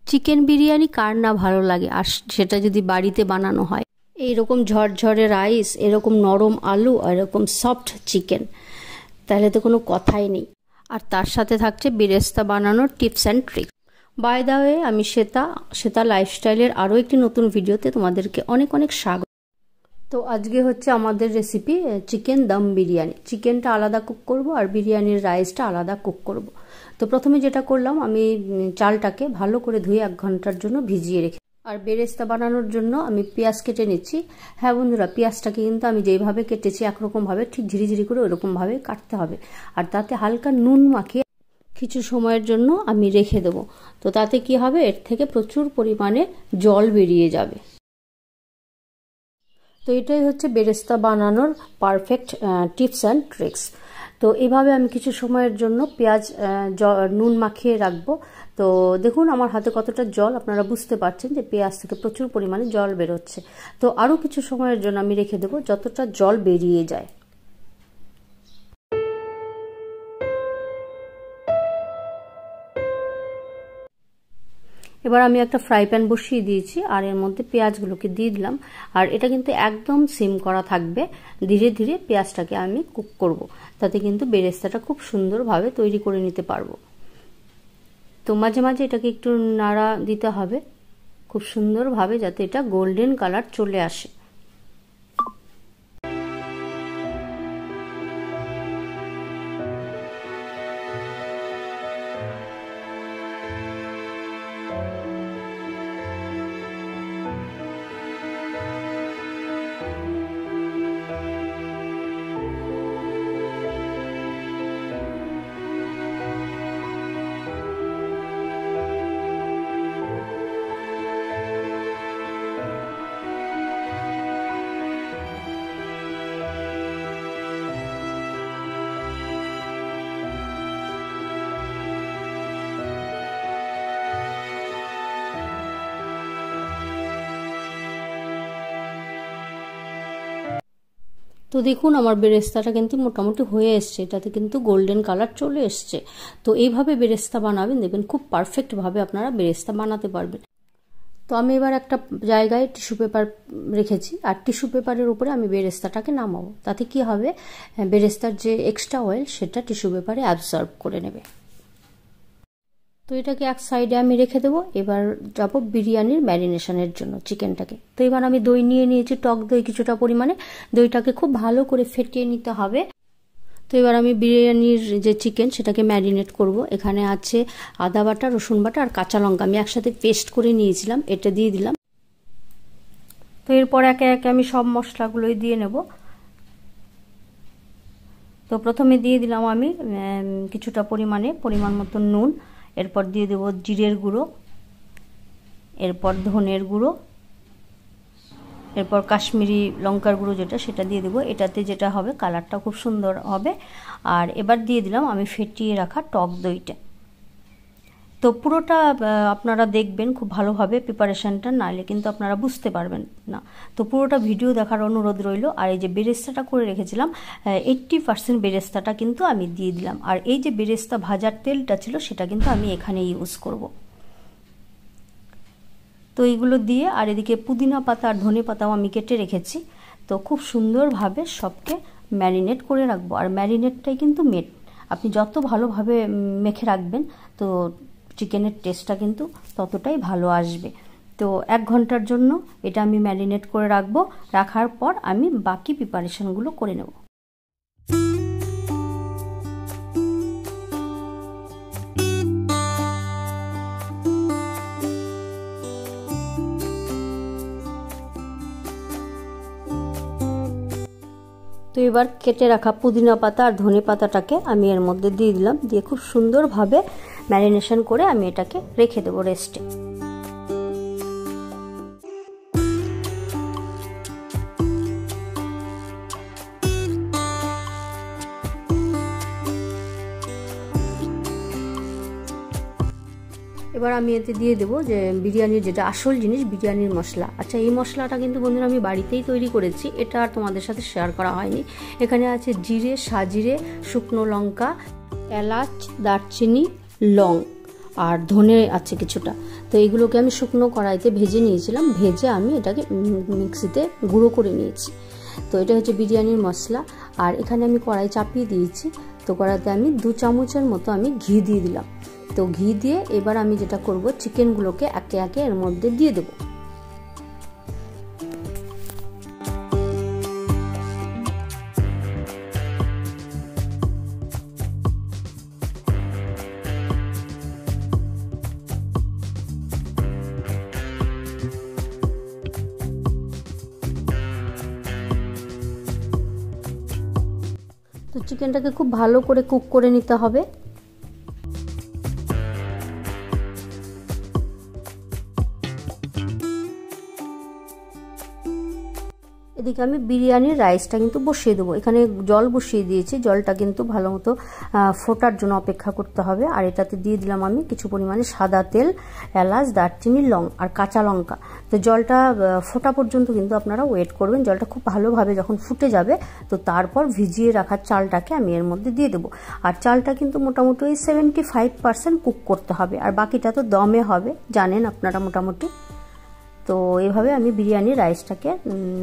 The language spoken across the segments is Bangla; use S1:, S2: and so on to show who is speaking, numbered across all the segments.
S1: চিকেন বিরিয়ানি কার না ভালো লাগে, আর সেটা যদি বাড়িতে বানানো হয়। এইরকম ঝরঝরে রাইস, এরকম নরম আলু, আর এরকম সফট চিকেন, তাহলে তো কোনো কথাই নেই। আর তার সাথে থাকছে বেরেস্তা বানানোর tips and tricks. By the way, আমি শ্বেতা লাইফস্টাইলের আরও একটি নতুন ভিডিওতে তোমাদেরকে অনেক অনেক স্বাগত। তো আজকে হচ্ছে আমাদের রেসিপি চিকেন দম বিরিয়ানি। চিকেনটা আলাদা কুক করব আর বিরিয়ানির রাইসটা আলাদা কুক করব। তো প্রথমে যেটা করলাম, আমি চালটাকে ভালো করে ধুয়ে 1 ঘন্টার জন্য ভিজিয়ে রেখে, আর বেরেস্তা বানানোর জন্য আমি পেঁয়াজ কেটে নিচ্ছি। হ্যাঁ বন্ধুরা, পেঁয়াজটাকে কিন্তু আমি যেইভাবে কেটেছি একরকমভাবে, ঠিক ঝিরিঝিরি করে ওরকমভাবে কাটতে হবে। আর তাতে হালকা নুন মাখিয়ে কিছু সময়ের জন্য আমি রেখে দেবো। তো তাতে কি হবে, এর থেকে প্রচুর পরিমাণে জল বেরিয়ে যাবে। তো এটাই হচ্ছে বেরেস্তা বানানোর পারফেক্ট টিপস অ্যান্ড ট্রিক্স। তো এইভাবে আমি কিছু সময়ের জন্য পেঁয়াজ নুন মাখিয়ে রাখবো। তো দেখুন আমার হাতে কতটা জল, আপনারা বুঝতে পারছেন যে পেঁয়াজ থেকে প্রচুর পরিমাণে জল বেরোচ্ছে। তো আরও কিছু সময়ের জন্য আমি রেখে দেবো, যতটা জল বেরিয়ে যায়। এবার আমি একটা ফ্রাই প্যান বসিয়ে দিয়েছি, আর এর মধ্যে পেঁয়াজগুলোকে দিয়ে দিলাম। আর এটা কিন্তু একদম সিম করা থাকবে, ধীরে ধীরে পেঁয়াজটাকে আমি কুক করব। তাতে কিন্তু বেরেস্তাটা খুব সুন্দরভাবে তৈরি করে নিতে পারবো। তো মাঝে মাঝে এটাকে একটু নাড়া দিতে হবে খুব সুন্দরভাবে, যাতে এটা গোল্ডেন কালার চলে আসে। তো দেখুন আমার বেরেস্তাটা কিন্তু মোটামুটি হয়ে এসছে, এটাতে কিন্তু গোল্ডেন কালার চলে এসছে। তো এইভাবে বেরেস্তা বানাবেন, দেখবেন খুব পারফেক্টভাবে আপনারা বেরেস্তা বানাতে পারবেন। তো আমি এবার একটা জায়গায় টিস্যু পেপার রেখেছি, আর টিস্যু পেপারের উপরে আমি বেরেস্তাটাকে নামাবো। তাতে কি হবে, বেরেস্তার যে এক্সট্রা অয়েল সেটা টিস্যু পেপারে অ্যাবসর্ব করে নেবে। তো এটাকে এক সাইডে আমি রেখে দেবো। এবার যাব বিরিয়ানির ম্যারিনেশনের জন্য চিকেনটাকে। তো এবার আমি দই নিয়ে নিয়েছি, টক দই কিছুটা পরিমাণে। দইটাকে খুব ভালো করে ফেটিয়ে নিতে হবে। তো এবার আমি বিরিয়ানির যে চিকেন সেটাকে ম্যারিনেট করব। এখানে আছে আদা বাটা, রসুন বাটা আর কাঁচা লঙ্কা, আমি একসাথে পেস্ট করে নিয়েছিলাম, এটা দিয়ে দিলাম। তো এরপর একে একে আমি সব মশলাগুলোই দিয়ে নেব। তো প্রথমে দিয়ে দিলাম আমি কিছুটা পরিমাণ মতো নুন, এরপর দিয়ে দেব জিরের গুঁড়ো, এরপর ধনের গুঁড়ো, এরপর কাশ্মীরি লঙ্কার গুঁড়ো সেটা দিয়ে দেবো। এটাতে যেটা হবে কালারটা খুব সুন্দর হবে। আর এবার দিয়ে দিলাম আমি ফেটিয়ে রাখা টক দইটা। তো পুরোটা আপনারা দেখবেন খুব ভালোভাবে প্রিপারেশনটা, নাহলে কিন্তু আপনারা বুঝতে পারবেন না। তো পুরোটা ভিডিও দেখার অনুরোধ রইল। আর এই যে বেরেস্তাটা করে রেখেছিলাম 80% বেরেস্তাটা কিন্তু আমি দিয়ে দিলাম। আর এই যে বেরেস্তা ভাজার তেলটা ছিল সেটা কিন্তু আমি এখানে ইউজ করব। তো এইগুলো দিয়ে, আর এদিকে পুদিনা পাতা আর ধনে পাতাও আমি কেটে রেখেছি। তো খুব সুন্দরভাবে সবকে ম্যারিনেট করে রাখবো। আর ম্যারিনেটটাই কিন্তু মেন, আপনি যত ভালোভাবে মেখে রাখবেন তো চিকেনের টেস্টটা কিন্তু ততটাই ভালো আসবে। তো 1 ঘন্টার জন্য এটা আমি ম্যারিনেট করে রাখবো। রাখার পর আমি বাকি প্রিপারেশনগুলো করে নেব। তো এবার কেটে রাখা পুদিনা পাতা আর ধনে পাতাটাকে আমি এর মধ্যে দিয়ে দিলাম, দিয়ে খুব সুন্দরভাবে ম্যারিনেশন করে আমি এটাকে রেখে দেবো রেস্টে। এবার আমি এতে দিয়ে দেবো যে বিরিয়ানির যেটা আসল জিনিস, বিরিয়ানির মশলা। আচ্ছা, এই মশলাটা কিন্তু বন্ধুরা আমি বাড়িতেই তৈরি করেছি, এটা আর তোমাদের সাথে শেয়ার করা হয়নি। এখানে আছে জিরে, সাজিরে, শুকনো লঙ্কা, এলাচ, দারচিনি, লং, আর ধনে আছে কিছুটা। তো এইগুলোকে আমি শুকনো কড়াইতে ভেজে নিয়েছিলাম, ভেজে আমি এটাকে মিক্সিতে গুঁড়ো করে নিয়েছি। তো এটা হচ্ছে বিরিয়ানির মশলা। আর এখানে আমি কড়াই চাপিয়ে দিয়েছি। তো কড়াইতে আমি 2 চামচের মতো আমি ঘি দিয়ে দিলাম। তো ঘি দিয়ে এবার আমি যেটা করব, চিকেনগুলোকে একে একে এর মধ্যে দিয়ে দেবো। তো চিকেনটাকে খুব ভালো করে কুক করে নিতে হবে। এদিকে আমি বিরিয়ানির রাইসটা কিন্তু বসিয়ে দেবো। এখানে জল বসিয়ে দিয়েছি, জলটা কিন্তু ভালো মতো ফোটার জন্য অপেক্ষা করতে হবে। আর এটাতে দিয়ে দিলাম আমি কিছু পরিমাণে সাদা তেল, এলাচ, দারচিনি, লং আর কাঁচা লঙ্কা। তো জলটা ফোটা পর্যন্ত কিন্তু আপনারা ওয়েট করবেন। জলটা খুব ভালোভাবে যখন ফুটে যাবে, তো তারপর ভিজিয়ে রাখা চালটাকে আমি এর মধ্যে দিয়ে দেবো। আর চালটা কিন্তু মোটামুটি 75% কুক করতে হবে, আর বাকিটা তো দমে হবে, জানেন আপনারা মোটামুটি। তো এইভাবে আমি বিরিয়ানির রাইসটাকে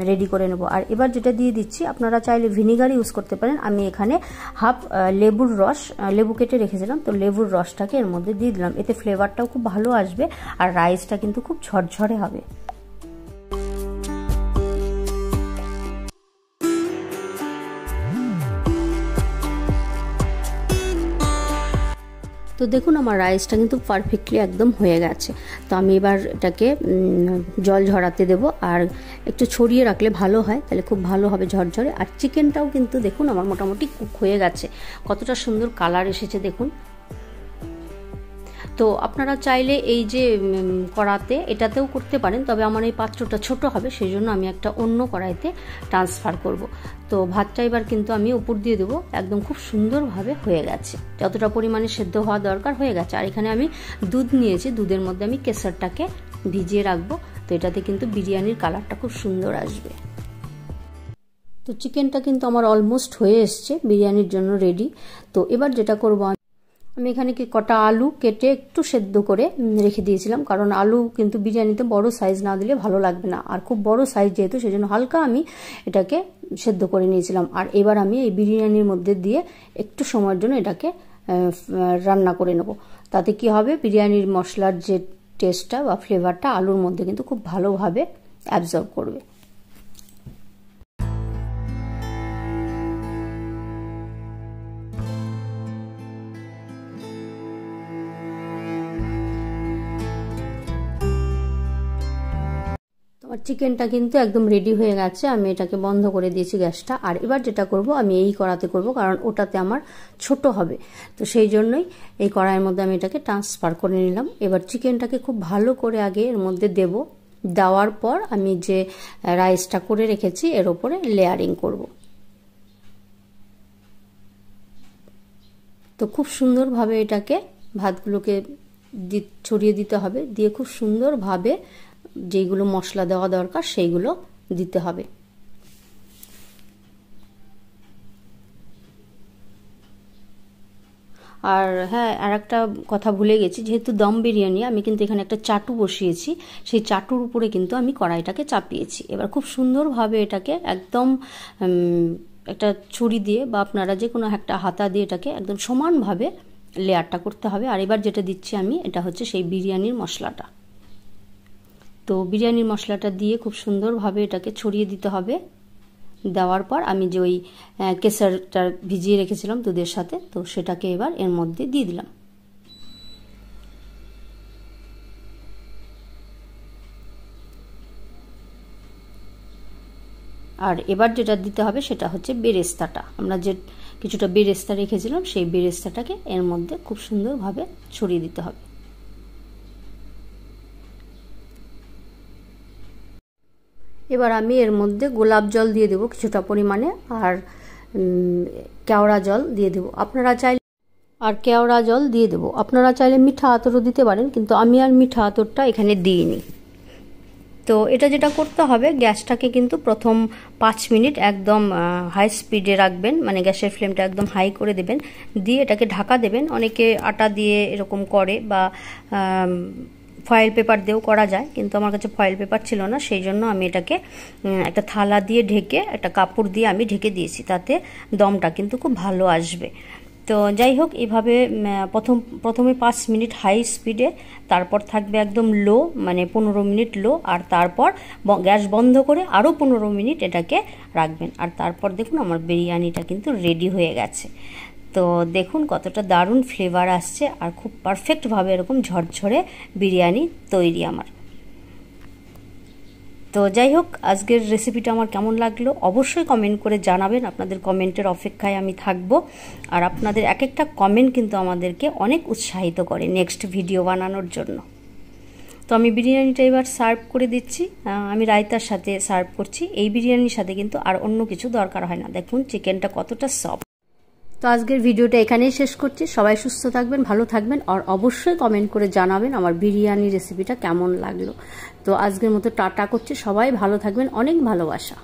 S1: রেডি করে নেব। আর এবার যেটা দিয়ে দিচ্ছি, আপনারা চাইলে ভিনিগার ইউজ করতে পারেন। আমি এখানে হাফ লেবুর রস, লেবু কেটে রেখেছিলাম, তো লেবুর রসটাকে এর মধ্যে দিয়ে দিলাম। এতে ফ্লেভারটাও খুব ভালো আসবে আর রাইসটা কিন্তু খুব ঝরঝরে হবে। তো দেখুন আমার রাইসটা কিন্তু পারফেক্টলি একদম হয়ে গেছে। তো আমি এবার এটাকে জল ঝরাতে দেব, আর একটু ছড়িয়ে রাখলে ভালো হয়, তাহলে খুব ভালো হবে ঝরঝরে। আর চিকেনটাও কিন্তু দেখুন আমার মোটামুটি কুক হয়ে গেছে, কতটা সুন্দর কালার এসেছে দেখুন। তো আপনারা চাইলে এই যে কড়াতে এটাতেও করতে পারেন, তবে আমার এই পাত্রটা ছোট হবে, সেই জন্য আমি একটা অন্য কড়াইতে ট্রান্সফার করব। তো ভাতটা এবার কিন্তু আমি উপর দিয়ে দেবো। একদম খুব সুন্দরভাবে হয়ে গেছে, যতটা পরিমাণে সেদ্ধ হওয়া দরকার হয়ে গেছে। আর এখানে আমি দুধ নিয়েছি, দুধের মধ্যে আমি কেশরটাকে ভিজিয়ে রাখবো। তো এটাতে কিন্তু বিরিয়ানির কালারটা খুব সুন্দর আসবে। তো চিকেনটা কিন্তু আমার অলমোস্ট হয়ে এসছে, বিরিয়ানির জন্য রেডি। তো এবার যেটা করবো, আমি এখানে কটা আলু কেটে একটু সেদ্ধ করে রেখে দিয়েছিলাম, কারণ আলু কিন্তু বিরিয়ানিতে বড় সাইজ না দিলে ভালো লাগবে না, আর খুব বড় সাইজ যেহেতু, সেজন্য হালকা আমি এটাকে সেদ্ধ করে নিয়েছিলাম। আর এবার আমি এই বিরিয়ানির মধ্যে দিয়ে একটু সময়ের জন্য এটাকে রান্না করে নেব। তাতে কি হবে, বিরিয়ানির মশলার যে টেস্টটা বা ফ্লেভারটা আলুর মধ্যে কিন্তু খুব ভালোভাবে অ্যাবজর্ব করবে। চিকেনটা কিন্তু একদম রেডি হয়ে গেছে, আমি এটাকে বন্ধ করে দিয়েছি গ্যাসটা। আর এবার যেটা করব, আমি এই কড়াতে করব, কারণ ওটাতে আমার ছোট হবে। তো সেই জন্যই এই কড়াইয়ের মধ্যে আমি এটাকে ট্রান্সফার করে নিলাম। এবার চিকেনটাকে খুব ভালো করে আগে এর মধ্যে দেব, দেওয়ার পর আমি যে রাইসটা করে রেখেছি এর ওপরে লেয়ারিং করব। তো খুব সুন্দরভাবে এটাকে ভাতগুলোকে ছড়িয়ে দিতে হবে, দিয়ে খুব সুন্দরভাবে যেগুলো মশলা দেওয়া দরকার সেইগুলো দিতে হবে। আর হ্যাঁ, আর একটা কথা ভুলে গেছি, যেহেতু দম বিরিয়ানি, আমি কিন্তু এখানে একটা চাটু বসিয়েছি, সেই চাটুর উপরে কিন্তু আমি কড়াইটাকে চাপিয়েছি। এবার খুব সুন্দরভাবে এটাকে একদম একটা ছুরি দিয়ে বা আপনারা যে কোনো একটা হাতা দিয়ে এটাকে একদম সমানভাবে লেয়ারটা করতে হবে। আর এবার যেটা দিচ্ছি আমি, এটা হচ্ছে সেই বিরিয়ানির মশলাটা। তো বিরিয়ানির মশলাটা দিয়ে খুব সুন্দরভাবে এটাকে ছড়িয়ে দিতে হবে। দেওয়ার পর আমি যে ওই কেশরটা ভিজিয়ে রেখেছিলাম দুধের সাথে, তো সেটাকে এবার এর মধ্যে দিয়ে দিলাম। আর এবার যেটা দিতে হবে সেটা হচ্ছে বেরেস্তাটা। আমরা যে কিছুটা বেরেস্তা রেখেছিলাম, সেই বেরেস্তাটাকে এর মধ্যে খুব সুন্দরভাবে ছড়িয়ে দিতে হবে। এবার আমি এর মধ্যে গোলাপ জল দিয়ে দেবো কিছুটা পরিমাণে, আর কেওড়া জল দিয়ে দেবো। আপনারা চাইলে মিঠা আতরও দিতে পারেন, কিন্তু আমি আর মিঠা আতরটা এখানে দিইনি। তো এটা যেটা করতে হবে, গ্যাসটাকে কিন্তু প্রথম 5 মিনিট একদম হাই স্পিডে রাখবেন, মানে গ্যাসের ফ্লেমটা একদম হাই করে দেবেন, দিয়ে এটাকে ঢাকা দেবেন। অনেকে আটা দিয়ে এরকম করে বা ফয়েল পেপার দিয়েও করা যায়, কিন্তু আমার কাছে ফয়েল পেপার ছিল না, সেই জন্য আমি এটাকে একটা থালা দিয়ে ঢেকে, একটা কাপড় দিয়ে আমি ঢেকে দিয়েছি, তাতে দমটা কিন্তু খুব ভালো আসবে। তো যাই হোক, এভাবে প্রথমে 5 মিনিট হাই স্পিডে, তারপর থাকবে একদম লো, মানে 15 মিনিট লো, আর তারপর গ্যাস বন্ধ করে আরও 15 মিনিট এটাকে রাখবেন। আর তারপর দেখুন আমার বিরিয়ানিটা কিন্তু রেডি হয়ে গেছে। তো দেখুন কতটা দারুণ ফ্লেভার আসছে, আর খুব পারফেক্টভাবে এরকম ঝরঝরে বিরিয়ানি তৈরি আমার। তো যাই হোক, আজকের রেসিপিটা আমার কেমন লাগলো অবশ্যই কমেন্ট করে জানাবেন। আপনাদের কমেন্টের অপেক্ষায় আমি থাকব। আর আপনাদের এক একটা কমেন্ট কিন্তু আমাদেরকে অনেক উৎসাহিত করে নেক্সট ভিডিও বানানোর জন্য। তো আমি বিরিয়ানিটা এবার সার্ভ করে দিচ্ছি। আমি রায়তার সাথে সার্ভ করছি। এই বিরিয়ানির সাথে কিন্তু আর অন্য কিছু দরকার হয় না। দেখুন চিকেনটা কতটা সফট। তো আজকের ভিডিওটা এখানেই শেষ করছি। সবাই সুস্থ থাকবেন, ভালো থাকবেন, আর অবশ্যই কমেন্ট করে জানাবেন আমার বিরিয়ানি রেসিপিটা কেমন লাগলো। তো আজকের মতো টাটা করছি, সবাই ভালো থাকবেন, অনেক ভালোবাসা।